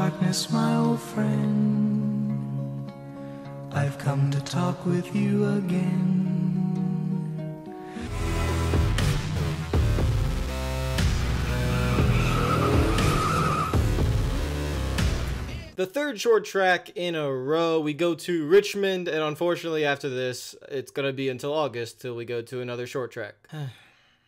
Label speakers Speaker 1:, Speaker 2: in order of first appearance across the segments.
Speaker 1: darkness, my old friend. I've come to talk with you again.
Speaker 2: The third short track in a row, we go to Richmond, and unfortunately after this, it's going to be until August till we go to another short track.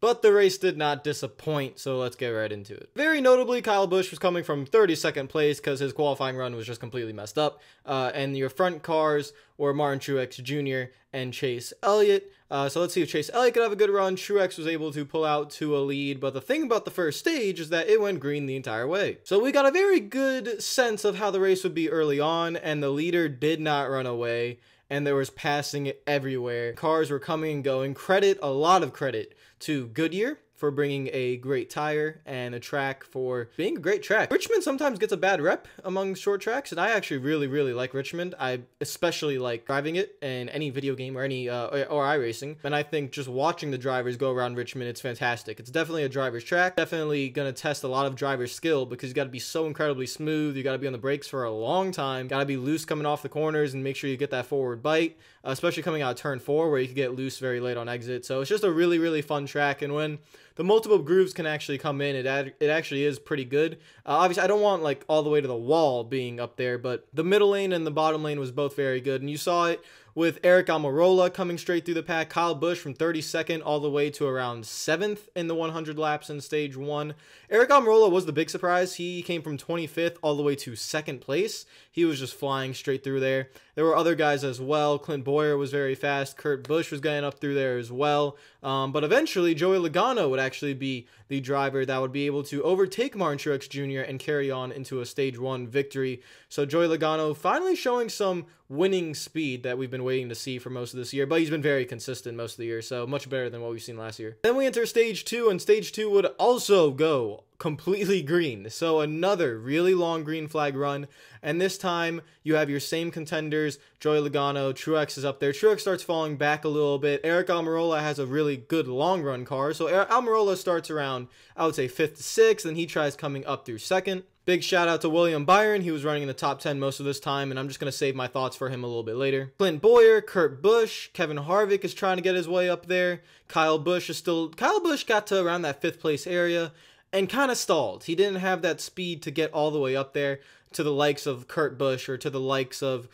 Speaker 2: But the race did not disappoint, so let's get right into it. Very notably, Kyle Busch was coming from 32nd place because his qualifying run was just completely messed up. And your front cars were Martin Truex Jr. and Chase Elliott. So let's see if Chase Elliott could have a good run. Truex was able to pull out to a lead, but the thing about the first stage is that it went green the entire way. So we got a very good sense of how the race would be early on, and the leader did not run away, and there was passing everywhere. Cars were coming and going. A lot of credit to Goodyear for bringing a great tire and a track for being a great track. Richmond sometimes gets a bad rep among short tracks, and I actually really like Richmond. I especially like driving it in any video game or any or iRacing, and I think just watching the drivers go around Richmond, it's fantastic. It's definitely a driver's track, definitely gonna test a lot of driver's skill because you got to be so incredibly smooth, you got to be on the brakes for a long time, got to be loose coming off the corners and make sure you get that forward bite, especially coming out of turn 4 where you can get loose very late on exit. So it's just a really fun track, and when the multiple grooves can actually come in, it actually is pretty good. Obviously, I don't want like all the way to the wall being up there, but the middle lane and the bottom lane was both very good, and you saw it with Aric Almirola coming straight through the pack. Kyle Busch from 32nd all the way to around 7th in the 100 laps in stage 1. Aric Almirola was the big surprise. He came from 25th all the way to 2nd place. He was just flying straight through there. There were other guys as well. Clint Bowyer was very fast. Kurt Busch was getting up through there as well. But eventually, Joey Logano would actually be the driver that would be able to overtake Martin Truex Jr. and carry on into a stage 1 victory. So Joey Logano finally showing some winning speed that we've been waiting to see for most of this year, but he's been very consistent most of the year, so much better than what we've seen last year. Then we enter stage 2, and stage 2 would also go completely green. So another really long green flag run, and this time you have your same contenders. Joey Logano, Truex is up there. Truex starts falling back a little bit. Aric Almirola has a really good long run car, so Almirola starts around, I would say 5th to 6th, and he tries coming up through 2nd. Big shout out to William Byron. He was running in the top 10 most of this time, and I'm just going to save my thoughts for him a little bit later. Clint Bowyer, Kurt Busch, Kevin Harvick is trying to get his way up there. Kyle Busch got to around that 5th place area and kind of stalled. He didn't have that speed to get all the way up there to the likes of Kurt Busch or to the likes of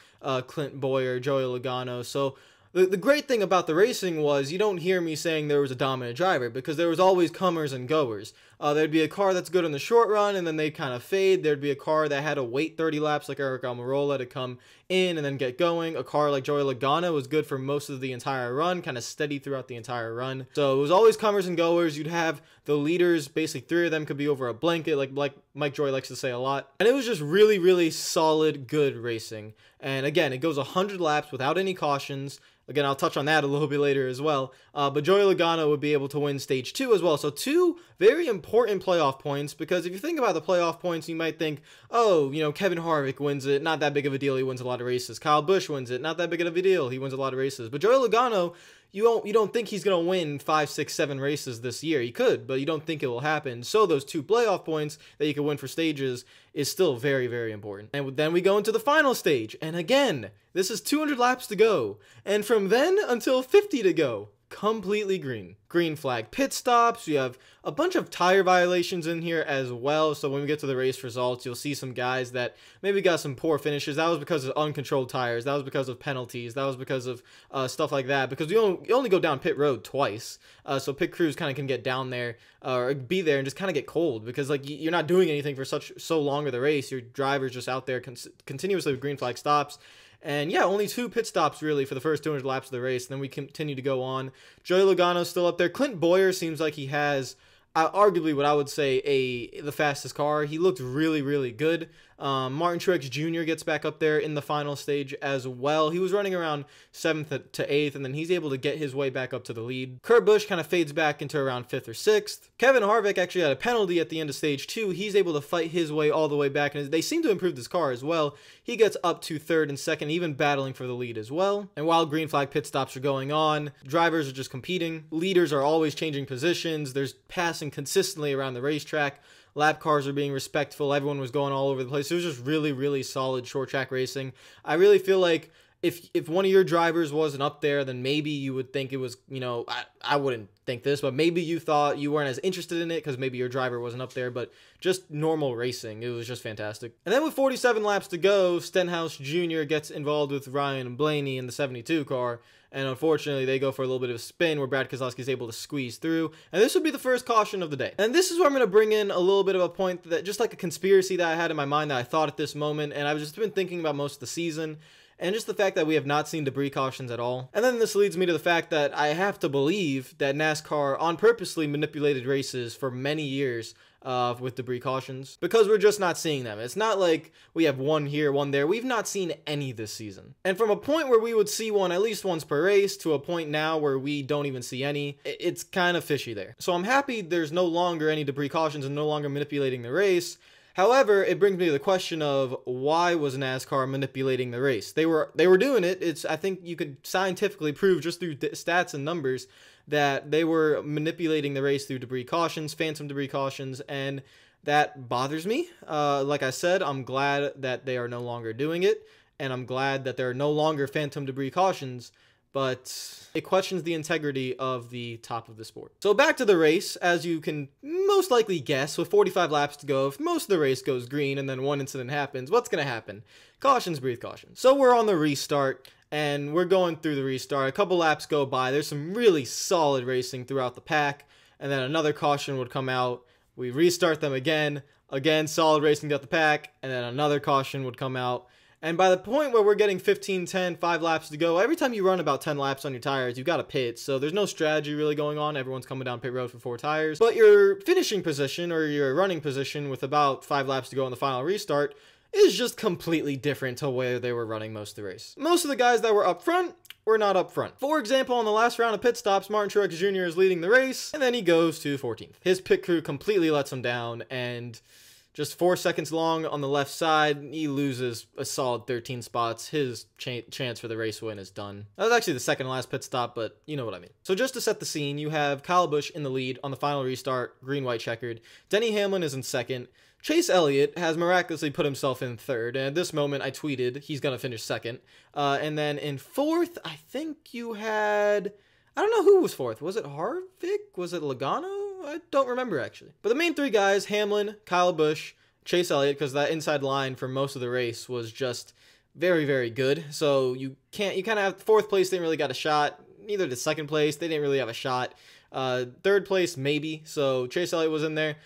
Speaker 2: Clint Bowyer, Joey Logano. So the great thing about the racing was you don't hear me saying there was a dominant driver because there was always comers and goers. There'd be a car that's good in the short run and then they'd kind of fade. There'd be a car that had to wait 30 laps like Aric Almirola to come in and then get going. A car like Joey Logano was good for most of the entire run, kind of steady throughout the entire run. So it was always comers and goers. You'd have the leaders, basically 3 of them could be over a blanket like Mike Joy likes to say a lot. And it was just really solid, good racing. And again, it goes 100 laps without any cautions. Again, I'll touch on that a little bit later as well. But Joey Logano would be able to win stage 2 as well. So 2 very important playoff points, because if you think about the playoff points, you might think, oh, you know, Kevin Harvick wins it, not that big of a deal, he wins a lot of races. Kyle Busch wins it, not that big of a deal, he wins a lot of races. But Joey Logano, you don't think he's going to win 5, 6, 7 races this year. He could, but you don't think it will happen. So those 2 playoff points that you can win for stages is still very important. And then we go into the final stage. And again, this is 200 laps to go. And from then until 50 to go, completely green. Green flag pit stops. You have a bunch of tire violations in here as well. So when we get to the race results, you'll see some guys that maybe got some poor finishes. That was because of uncontrolled tires. That was because of penalties. That was because of stuff like that. Because you only go down pit road twice. So pit crews kind of can get down there or be there and just kind of get cold because like you're not doing anything for so long of the race. Your driver's just out there continuously with green flag stops. And yeah, only 2 pit stops really for the first 200 laps of the race. And then we continue to go on. Joey Logano's still up there. Clint Bowyer seems like he has arguably what I would say the fastest car. He looked really good. Martin Truex Jr. gets back up there in the final stage as well. He was running around 7th to 8th, and then he's able to get his way back up to the lead. Kurt Busch kind of fades back into around 5th or 6th. Kevin Harvick actually had a penalty at the end of stage 2. He's able to fight his way all the way back, and they seem to improve this car as well. He gets up to 3rd and 2nd, even battling for the lead as well. And while green flag pit stops are going on, drivers are just competing. Leaders are always changing positions. There's passing consistently around the racetrack. Lap cars were being respectful. Everyone was going all over the place. It was just really, really solid short track racing. I really feel like if one of your drivers wasn't up there, then maybe you would think it was, you know, I wouldn't think this, but maybe you thought you weren't as interested in it because maybe your driver wasn't up there, but just normal racing. It was just fantastic. And then with 47 laps to go, Stenhouse Jr. gets involved with Ryan and Blaney in the 72 car, and unfortunately they go for a little bit of a spin where Brad Keselowski is able to squeeze through, and this would be the first caution of the day. And this is where I'm going to bring in a little bit of a point that just like a conspiracy that I had in my mind that I thought at this moment, and I've just been thinking about most of the season, and just the fact that we have not seen debris cautions at all. And then this leads me to the fact that I have to believe that NASCAR on purposely manipulated races for many years with debris cautions, because we're just not seeing them. It's not like we have one here, one there. We've not seen any this season. And from a point where we would see one at least once per race to a point now where we don't even see any, it's kind of fishy there. So I'm happy there's no longer any debris cautions and no longer manipulating the race. However, it brings me to the question of why was NASCAR manipulating the race? They were doing it. I think you could scientifically prove just through stats and numbers that they were manipulating the race through debris cautions, phantom debris cautions, and that bothers me. Like I said, I'm glad that they are no longer doing it, and I'm glad that there are no longer phantom debris cautions, but it questions the integrity of the top of the sport. So back to the race, as you can most likely guess, with 45 laps to go, if most of the race goes green and then one incident happens, what's going to happen? Cautions breathe caution. So we're on the restart, and we're going through the restart. A couple laps go by. There's some really solid racing throughout the pack, and then another caution would come out. We restart them again, solid racing throughout the pack, and then another caution would come out. And by the point where we're getting 15, 10, 5 laps to go, every time you run about 10 laps on your tires, you've got to pit. So there's no strategy really going on. Everyone's coming down pit road for 4 tires. But your finishing position or your running position with about 5 laps to go on the final restart is just completely different to where they were running most of the race. Most of the guys that were up front were not up front. For example, on the last round of pit stops, Martin Truex Jr. is leading the race, and then he goes to 14th. His pit crew completely lets him down, and just 4 seconds long on the left side, he loses a solid 13 spots. His chance for the race win is done. That was actually the second to last pit stop, but you know what I mean. So just to set the scene, you have Kyle Busch in the lead on the final restart, green-white checkered. Denny Hamlin is in second. Chase Elliott has miraculously put himself in third, and at this moment I tweeted he's going to finish second. And then in fourth, I think you had, I don't know who was fourth. Was it Harvick? Was it Logano? I don't remember actually. But the main 3 guys, Hamlin, Kyle Busch, Chase Elliott, because that inside line for most of the race was just very, very good. So you kind of have fourth place didn't really got a shot. Neither did second place. They didn't really have a shot. Third place, maybe. So Chase Elliott was in there.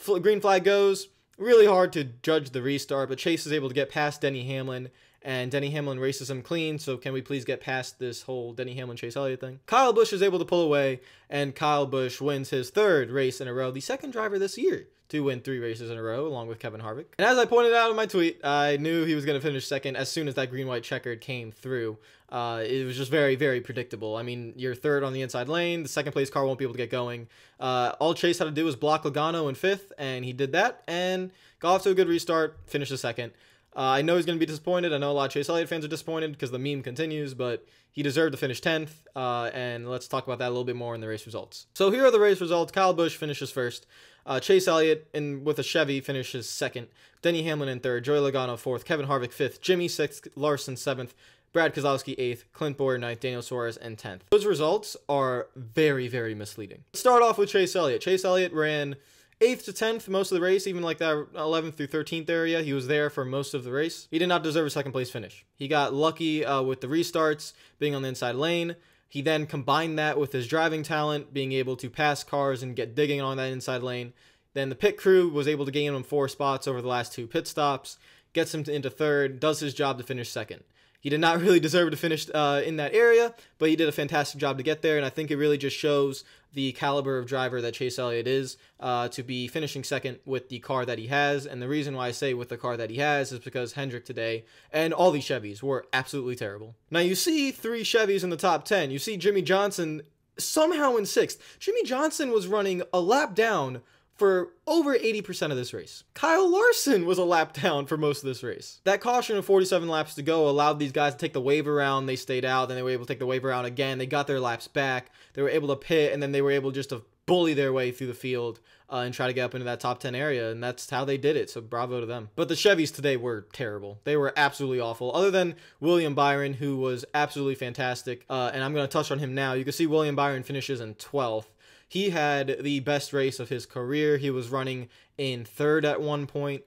Speaker 2: Green flag goes. Really hard to judge the restart, but Chase is able to get past Denny Hamlin, and Denny Hamlin races him clean, so can we please get past this whole Denny Hamlin-Chase Elliott thing? Kyle Busch is able to pull away, and Kyle Busch wins his 3rd race in a row, the 2nd driver this year to win 3 races in a row, along with Kevin Harvick. And as I pointed out in my tweet, I knew he was going to finish second as soon as that green-white checkered came through. It was just very, very predictable. I mean, you're 3rd on the inside lane. The 2nd place car won't be able to get going. All Chase had to do was block Logano in 5th, and he did that, and got off to a good restart, finished the 2nd. I know he's going to be disappointed. I know a lot of Chase Elliott fans are disappointed because the meme continues, but he deserved to finish 10th, and let's talk about that a little bit more in the race results. So here are the race results. Kyle Busch finishes 1st. Chase Elliott with a Chevy finishes 2nd. Denny Hamlin in 3rd. Joey Logano 4th. Kevin Harvick 5th. Jimmy 6th. Larson 7th. Brad Keselowski 8th. Clint Bowyer 9th. Daniel Suarez in 10th. Those results are very, very misleading. Let's start off with Chase Elliott. Chase Elliott ran 8th to 10th most of the race, even like that 11th through 13th area. He was there for most of the race. He did not deserve a 2nd place finish. He got lucky with the restarts, being on the inside lane. He then combined that with his driving talent, being able to pass cars and get digging on that inside lane. Then the pit crew was able to gain him 4 spots over the last 2 pit stops, gets him into 3rd, does his job to finish 2nd. He did not really deserve to finish in that area, but he did a fantastic job to get there, and I think it really just shows the caliber of driver that Chase Elliott is to be finishing 2nd with the car that he has. And the reason why I say with the car that he has is because Hendrick today and all these Chevys were absolutely terrible. Now you see 3 Chevys in the top 10. You see Jimmy Johnson somehow in 6th. Jimmy Johnson was running a lap down for over 80% of this race. Kyle Larson was a lap down for most of this race. That caution of 47 laps to go allowed these guys to take the wave around. They stayed out, then they were able to take the wave around again. They got their laps back. They were able to pit, and then they were able just to bully their way through the field and try to get up into that top 10 area, and that's how they did it, so bravo to them. But the Chevys today were terrible. They were absolutely awful, other than William Byron, who was absolutely fantastic, and I'm going to touch on him now. You can see William Byron finishes in 12th. He had the best race of his career. He was running in 3rd at one point.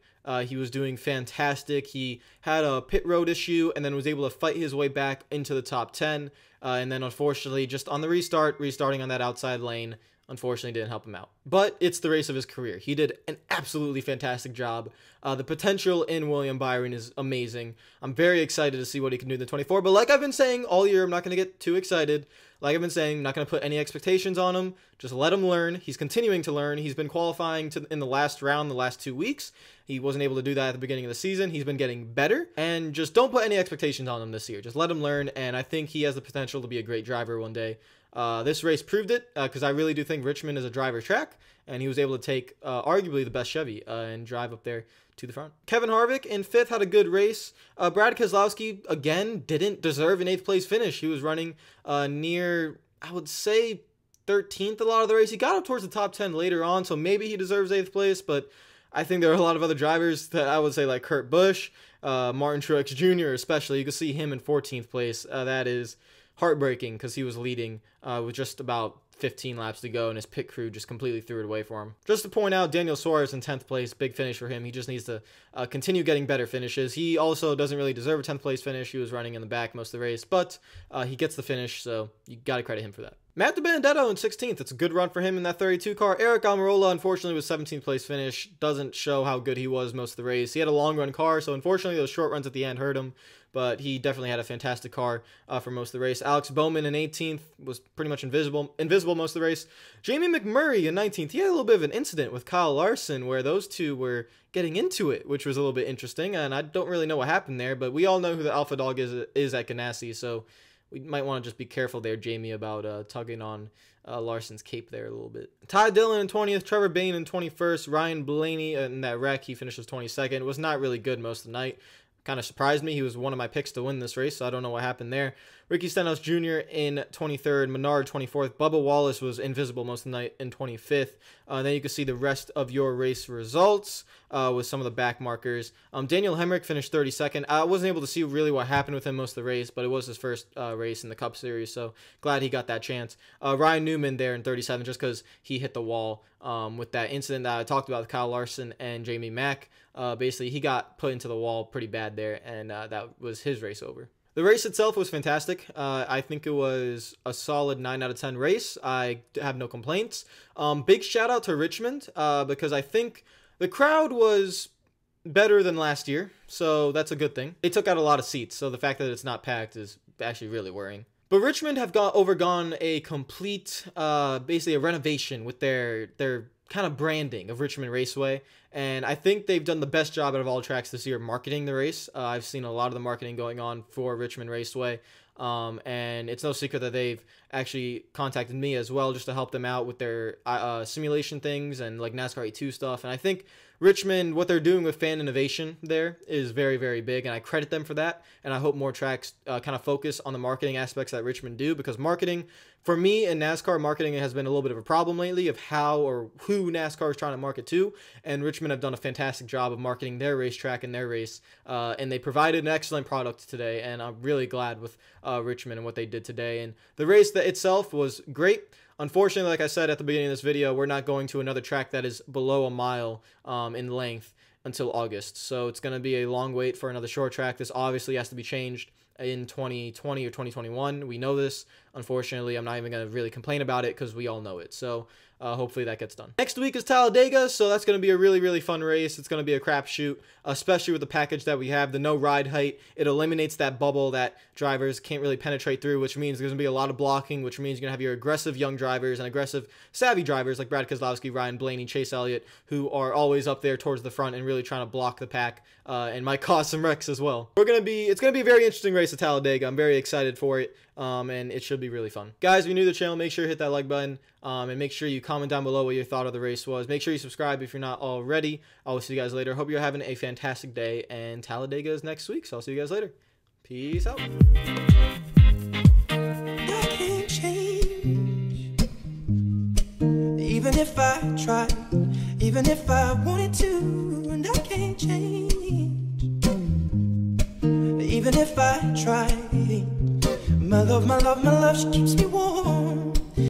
Speaker 2: He was doing fantastic. He had a pit road issue and then was able to fight his way back into the top 10. And then unfortunately, just on the restarting on that outside lane, unfortunately didn't help him out. But it's the race of his career. He did an absolutely fantastic job. The potential in William Byron is amazing. I'm very excited to see what he can do in the 24. But like I've been saying all year, I'm not going to get too excited. Like I've been saying, I'm not going to put any expectations on him. Just let him learn. He's continuing to learn. He's been qualifying in the last round, the last 2 weeks. He wasn't able to do that at the beginning of the season. He's been getting better. And just don't put any expectations on him this year. Just let him learn. And I think he has the potential to be a great driver one day. This race proved it, because I really do think Richmond is a driver's track, and he was able to take arguably the best Chevy and drive up there to the front. Kevin Harvick in 5th had a good race. Brad Keselowski, again, didn't deserve an 8th place finish. He was running near, I would say, 13th a lot of the race. He got up towards the top 10 later on, so maybe he deserves 8th place, but I think there are a lot of other drivers that I would say, like Kurt Busch, Martin Truex Jr. especially. You can see him in 14th place. That is heartbreaking, because he was leading with just about 15 laps to go, and his pit crew just completely threw it away for him. Just to point out, Daniel Suarez in 10th place, big finish for him. He just needs to continue getting better finishes. He also doesn't really deserve a 10th place finish. He was running in the back most of the race, but he gets the finish, so you got to credit him for that. Matt Dibenedetto in 16th. It's a good run for him in that 32 car. Eric Almirola, unfortunately, was 17th place finish. Doesn't show how good he was most of the race. He had a long run car, so unfortunately those short runs at the end hurt him, but he definitely had a fantastic car for most of the race. Alex Bowman in 18th was pretty much invisible most of the race. Jamie McMurray in 19th. He had a little bit of an incident with Kyle Larson where those two were getting into it, which was a little bit interesting, and I don't really know what happened there, but we all know who the alpha dog is at Ganassi, so we might want to just be careful there, Jamie, about tugging on Larson's cape there a little bit. Ty Dillon in 20th, Trevor Bayne in 21st, Ryan Blaney in that wreck, he finishes 22nd. It was not really good most of the night. Kind of surprised me. He was one of my picks to win this race, so I don't know what happened there. Ricky Stenhouse Jr. in 23rd, Menard 24th. Bubba Wallace was invisible most of the night in 25th. Then you can see the rest of your race results with some of the back markers. Daniel Hemrick finished 32nd. I wasn't able to see really what happened with him most of the race, but it was his first race in the Cup Series, so glad he got that chance. Ryan Newman there in 37th, just because he hit the wall with that incident that I talked about with Kyle Larson and Jamie Mack. Basically, he got put into the wall pretty bad there, and that was his race over. The race itself was fantastic. I think it was a solid 9 out of 10 race. I have no complaints. Big shout out to Richmond because I think the crowd was better than last year, so that's a good thing. They took out a lot of seats, so the fact that it's not packed is actually really worrying. But Richmond have overgone a complete, basically a renovation with their kind of branding of Richmond Raceway, and I think they've done the best job out of all tracks this year marketing the race. I've seen a lot of the marketing going on for Richmond Raceway, and it's no secret that they've actually contacted me as well just to help them out with their simulation things and like NASCAR 82 stuff. And I think Richmond, what they're doing with fan innovation there is very, very big, and I credit them for that. And I hope more tracks kind of focus on the marketing aspects that Richmond do, because marketing, for me in NASCAR, marketing has been a little bit of a problem lately of how or who NASCAR is trying to market to, and Richmond have done a fantastic job of marketing their racetrack and their race, and they provided an excellent product today, and I'm really glad with Richmond and what they did today. And the race that itself was great. Unfortunately, like I said at the beginning of this video, we're not going to another track that is below a mile in length until August. So it's going to be a long wait for another short track. This obviously has to be changed in 2020 or 2021. We know this. Unfortunately, I'm not even going to really complain about it because we all know it. So hopefully that gets done. Next week is Talladega, so that's going to be a really, really fun race. It's going to be a crapshoot, especially with the package that we have, the no ride height. It eliminates that bubble that drivers can't really penetrate through, which means there's going to be a lot of blocking, which means you're going to have your aggressive young drivers and aggressive savvy drivers like Brad Keselowski, Ryan Blaney, Chase Elliott, who are always up there towards the front and really trying to block the pack and might cause some wrecks as well. It's going to be a very interesting race at Talladega. I'm very excited for it. And it should be really fun. Guys, if you're new to the channel, make sure you hit that like button, and make sure you comment down below what your thought of the race was. Make sure you subscribe if you're not already. I will see you guys later. Hope you're having a fantastic day, and Talladega is next week, so I'll see you guys later. Peace out.
Speaker 1: I can't change, even if I try. Even if I wanted to, and I can't change. Even if I try, my love, she keeps me warm.